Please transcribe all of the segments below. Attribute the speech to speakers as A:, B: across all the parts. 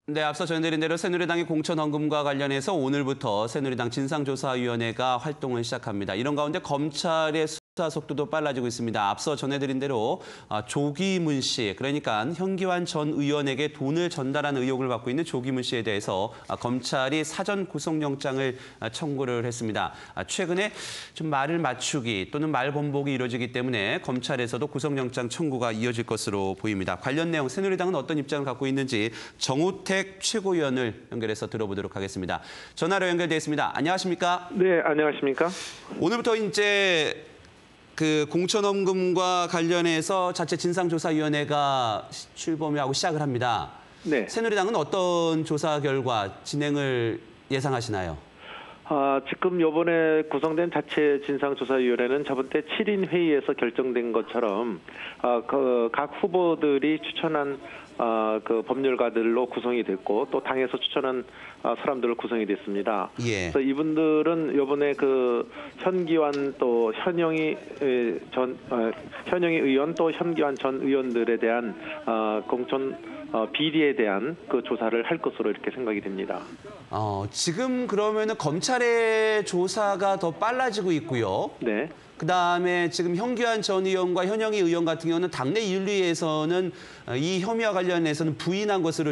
A: 네, 앞서 전해드린 대로 새누리당의 공천 헌금과 관련해서 오늘부터 새누리당 진상조사위원회가 활동을 시작합니다. 이런 가운데 검찰의 수사 속도도 빨라지고 있습니다. 앞서 전해드린 대로 조기문 씨, 그러니까 현기환 전 의원에게 돈을 전달한 의혹을 받고 있는 조기문 씨에 대해서 검찰이 사전 구속영장을 청구를 했습니다. 최근에 좀 말을 맞추기 또는 말 번복이 이루어지기 때문에 검찰에서도 구속영장 청구가 이어질 것으로 보입니다. 관련 내용 새누리당은 어떤 입장을 갖고 있는지 정우택 최고위원을 연결해서 들어보도록 하겠습니다. 전화로 연결되어 있습니다. 안녕하십니까?
B: 네, 안녕하십니까?
A: 오늘부터 이제 공천헌금과 관련해서 자체 진상조사위원회가 출범하고 시작을 합니다.
B: 네.
A: 새누리당은 어떤 조사 결과 진행을 예상하시나요?
B: 지금 이번에 구성된 자체 진상조사위원회는 저번 때 7인 회의에서 결정된 것처럼 각 후보들이 추천한 그 법률가들로 구성이 됐고 또 당에서 추천한 사람들로 구성이 됐습니다.
A: 예.
B: 그래서 이분들은 이번에 그 현기환 또 현영희 의원 또 현기환 전 의원들에 대한 공천 비리에 대한 그 조사를 할 것으로 이렇게 생각이 됩니다.
A: 지금 그러면은 검찰의 조사가 더 빨라지고 있고요.
B: 네.
A: 그다음에 지금 현기환 전 의원과 현영희 의원 같은 경우는 당내 윤리에서는 이 혐의와 관련해서는 부인한 것으로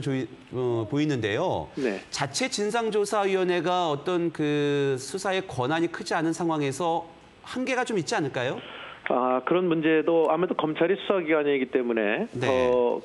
A: 보이는데요.
B: 네.
A: 자체 진상조사위원회가 어떤 그 수사의 권한이 크지 않은 상황에서 한계가 좀 있지 않을까요?
B: 그런 문제도 아무래도 검찰이 수사기관이기 때문에
A: 네.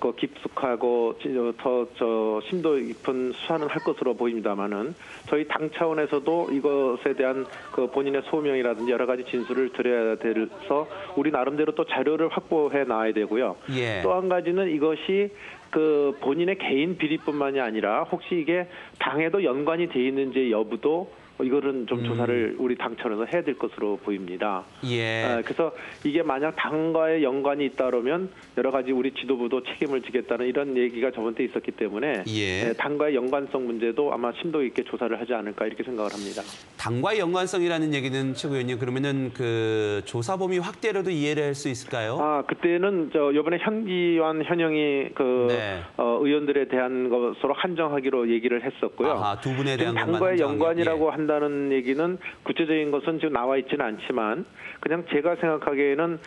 B: 더 깊숙하고 더 심도 깊은 수사는 할 것으로 보입니다만은 저희 당 차원에서도 이것에 대한 그 본인의 소명이라든지 여러 가지 진술을 드려야 돼서 우리 나름대로 또 자료를 확보해 놔야 되고요.
A: 예.
B: 또 한 가지는 이것이 그 본인의 개인 비리뿐만이 아니라 혹시 이게 당에도 연관이 돼 있는지 여부도 이거는 좀 조사를 우리 당 차원에서 해야 될 것으로 보입니다.
A: 예.
B: 그래서 이게 만약 당과의 연관이 있다 그러면 여러 가지 우리 지도부도 책임을 지겠다는 이런 얘기가 저번 때 있었기 때문에
A: 예.
B: 당과의 연관성 문제도 아마 심도 있게 조사를 하지 않을까 이렇게 생각을 합니다.
A: 당과의 연관성이라는 얘기는 최 의원님 그러면은 그 조사 범위 확대로도 이해를 할 수 있을까요?
B: 그때는 이번에 현기환 현영희
A: 네.
B: 의원들에 대한 것으로 한정하기로 얘기를 했었고요.
A: 두 분에 대한 것만
B: 당과의 연관이라고
A: 예.
B: 한다는 얘기는 구체적인 것은 지금 나와 있지는 않지만 그냥 제가 생각하기에는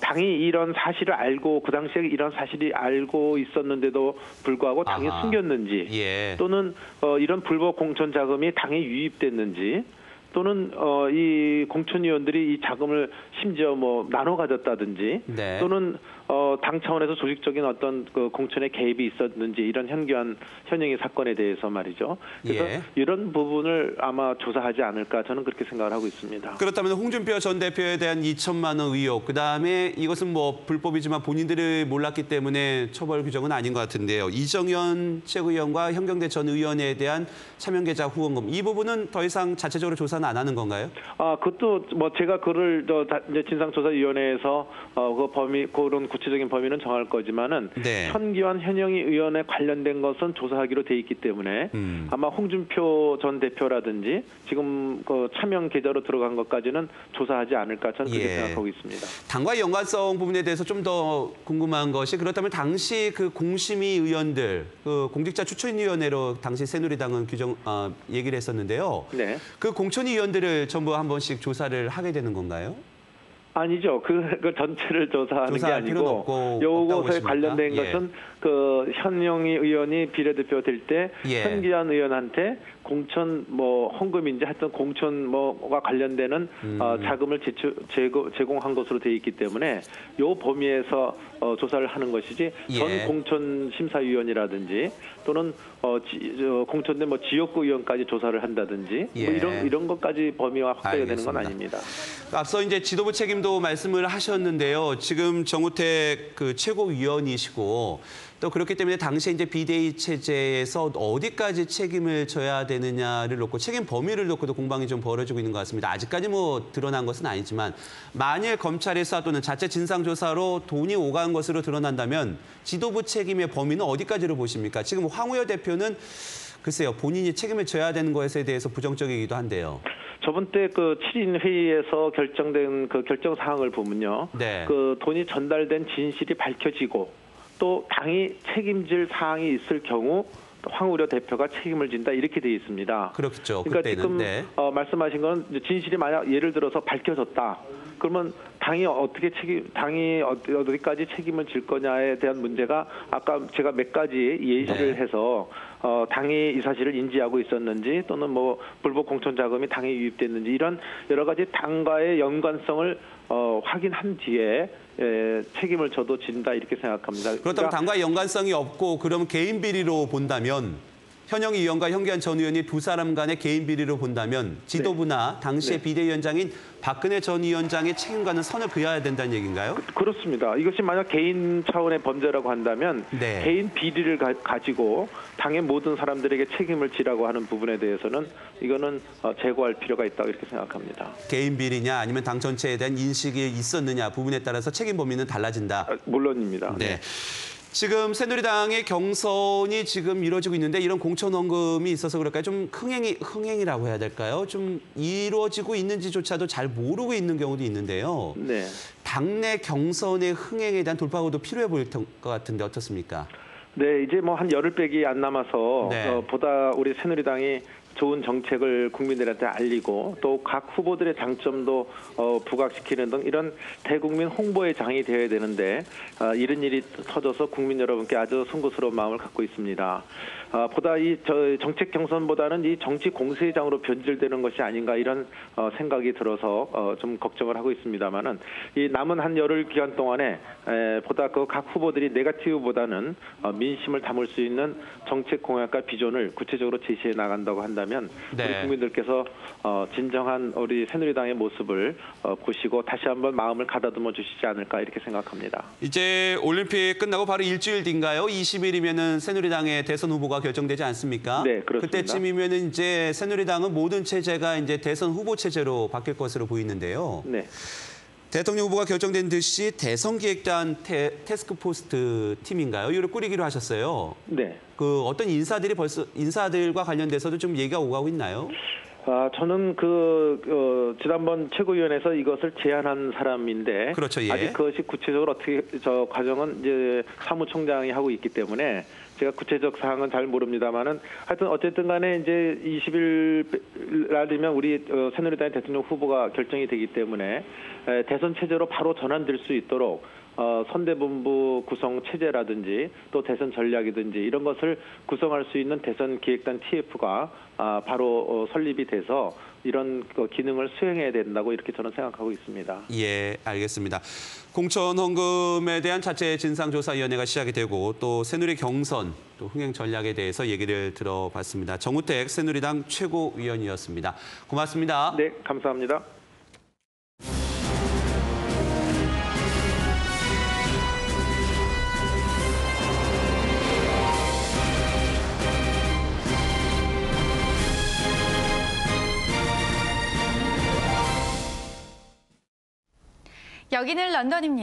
B: 당이 이런 사실을 알고 그 당시에 이런 사실이 알고 있었는데도 불구하고 당이 숨겼는지
A: 예.
B: 또는 이런 불법 공천 자금이 당에 유입됐는지 또는 이 공천위원들이 이 자금을 심지어 뭐 나눠 가졌다든지
A: 네.
B: 또는 당 차원에서 조직적인 어떤 그 공천에 개입이 있었는지 이런 현영희 사건에 대해서 말이죠. 그래서
A: 예.
B: 이런 부분을 아마 조사하지 않을까 저는 그렇게 생각을 하고 있습니다.
A: 그렇다면 홍준표 전 대표에 대한 2천만 원 의혹, 그다음에 이것은 뭐 불법이지만 본인들이 몰랐기 때문에 처벌 규정은 아닌 것 같은데요. 이정현 최고위원과 현경대 전 의원에 대한 차명계좌 후원금, 이 부분은 더 이상 자체적으로 조사는 안 하는 건가요?
B: 그것도 뭐 제가 그를 이제 진상조사위원회에서 그런 구체적인 범위는 정할 거지만은
A: 네.
B: 현기환 현영희 의원에 관련된 것은 조사하기로 돼 있기 때문에 아마 홍준표 전 대표라든지 지금 그 차명 계좌로 들어간 것까지는 조사하지 않을까 저는 그렇게 생각하고 있습니다.
A: 당과의 연관성 부분에 대해서 좀 더 궁금한 것이 그렇다면 당시 그 공심위 의원들, 그 공직자 추천위원회로 당시 새누리당은 얘기를 했었는데요.
B: 네.
A: 그 공천위 의원들을 전부 한 번씩 조사를 하게 되는 건가요?
B: 아니죠. 그 전체를 조사하는 게 아니고 요것에 관련된 것은 그 현영희 의원이 비례대표 될 때 현기환 의원한테 공천 헌금인지 하여튼 공천 과 관련되는 자금을 제공한 것으로 돼 있기 때문에 요 범위에서 조사를 하는 것이지 전 공천 심사위원이라든지 또는 공천된 지역구 의원까지 조사를 한다든지 이런 것까지 범위가 확대가 되는 건 아닙니다.
A: 앞서 이제 지도부 책임도 말씀을 하셨는데요. 지금 정우택 그 최고위원이시고 또 그렇기 때문에 당시에 이제 비대위 체제에서 어디까지 책임을 져야 되느냐를 놓고 책임 범위를 놓고도 공방이 좀 벌어지고 있는 것 같습니다. 아직까지 뭐 드러난 것은 아니지만 만일 검찰의 수사 또는 자체 진상조사로 돈이 오간 것으로 드러난다면 지도부 책임의 범위는 어디까지로 보십니까? 지금 황우여 대표는 글쎄요, 본인이 책임을 져야 되는 것에 대해서 부정적이기도 한데요.
B: 저번 때 그 7인 회의에서 결정된 그 결정 사항을 보면요.
A: 네.
B: 그 돈이 전달된 진실이 밝혀지고 또 당이 책임질 사항이 있을 경우 황우려 대표가 책임을 진다 이렇게 돼 있습니다.
A: 그렇죠.
B: 그러니까
A: 그때는,
B: 지금
A: 네.
B: 말씀하신 건 진실이 만약 예를 들어서 밝혀졌다. 그러면 당이 어디까지 책임을 질 거냐에 대한 문제가 아까 제가 몇 가지 예시를 해서 당이 이 사실을 인지하고 있었는지 또는 뭐 불법 공천 자금이 당에 유입됐는지 이런 여러 가지 당과의 연관성을 확인한 뒤에 책임을 저도 진다 이렇게 생각합니다.
A: 그렇다면
B: 그러니까
A: 당과 연관성이 없고 그럼 개인 비리로 본다면 현영 의원과 현기한 전 의원이 두 사람 간의 개인 비리로 본다면 지도부나 당시의 비대위원장인 박근혜 전 위원장의 책임과는 선을 그어야 된다는 얘기인가요?
B: 그렇습니다. 이것이 만약 개인 차원의 범죄라고 한다면 개인 비리를 가지고 당의 모든 사람들에게 책임을 지라고 하는 부분에 대해서는 이거는 제고할 필요가 있다고 이렇게 생각합니다.
A: 개인 비리냐 아니면 당 전체에 대한 인식이 있었느냐 부분에 따라서 책임 범위는 달라진다.
B: 물론입니다.
A: 네. 지금 새누리당의 경선이 지금 이루어지고 있는데 이런 공천 언급이 있어서 그럴까요? 좀 흥행이라고 해야 될까요? 좀 이루어지고 있는지조차도 잘 모르고 있는 경우도 있는데요.
B: 네.
A: 당내 경선의 흥행에 대한 돌파구도 필요해 보일 것 같은데 어떻습니까?
B: 네, 이제 뭐 한 열흘 빼기 안 남아서 보다 우리 새누리당이 좋은 정책을 국민들한테 알리고 또 각 후보들의 장점도 부각시키는 등 이런 대국민 홍보의 장이 되어야 되는데 이런 일이 터져서 국민 여러분께 아주 송구스러운 마음을 갖고 있습니다. 보다 이 정책 경선보다는 이 정치 공세장으로 변질되는 것이 아닌가 이런 생각이 들어서 좀 걱정을 하고 있습니다만은 이 남은 한 열흘 기간 동안에 보다 그 각 후보들이 네거티브보다는 민심을 담을 수 있는 정책 공약과 비전을 구체적으로 제시해 나간다고 한다면 우리 국민들께서 진정한 우리 새누리당의 모습을 보시고 다시 한번 마음을 가다듬어 주시지 않을까 이렇게 생각합니다.
A: 이제 올림픽 끝나고 바로 일주일 뒤인가요? 20일이면은 새누리당의 대선 후보가 결정되지 않습니까?
B: 네, 그렇습니다.
A: 그때쯤이면은 이제 새누리당은 모든 체제가 이제 대선 후보 체제로 바뀔 것으로 보이는데요.
B: 네.
A: 대통령 후보가 결정된 듯이 대선기획단 태스크포스 팀인가요? 이걸 꾸리기로 하셨어요.
B: 네.
A: 그 어떤 인사들과 관련돼서도 좀 얘기가 오가고 있나요?
B: 저는 지난번 최고위원회에서 이것을 제안한 사람인데
A: 그렇죠, 예.
B: 아직 그것이 구체적으로 어떻게 과정은 이제 사무총장이 하고 있기 때문에 제가 구체적 사항은 잘 모릅니다만은 하여튼 어쨌든 간에 이제 20일 날이면 우리 새누리당의 대통령 후보가 결정이 되기 때문에 대선 체제로 바로 전환될 수 있도록 선대본부 구성 체제라든지 또 대선 전략이든지 이런 것을 구성할 수 있는 대선 기획단 TF가 바로 설립이 돼서 이런 기능을 수행해야 된다고 이렇게 저는 생각하고 있습니다.
A: 예, 알겠습니다. 공천 헌금에 대한 자체 진상조사위원회가 시작이 되고 또 새누리 경선, 또 흥행 전략에 대해서 얘기를 들어봤습니다. 정우택 새누리당 최고위원이었습니다. 고맙습니다.
B: 네, 감사합니다.
C: 여기는 런던입니다.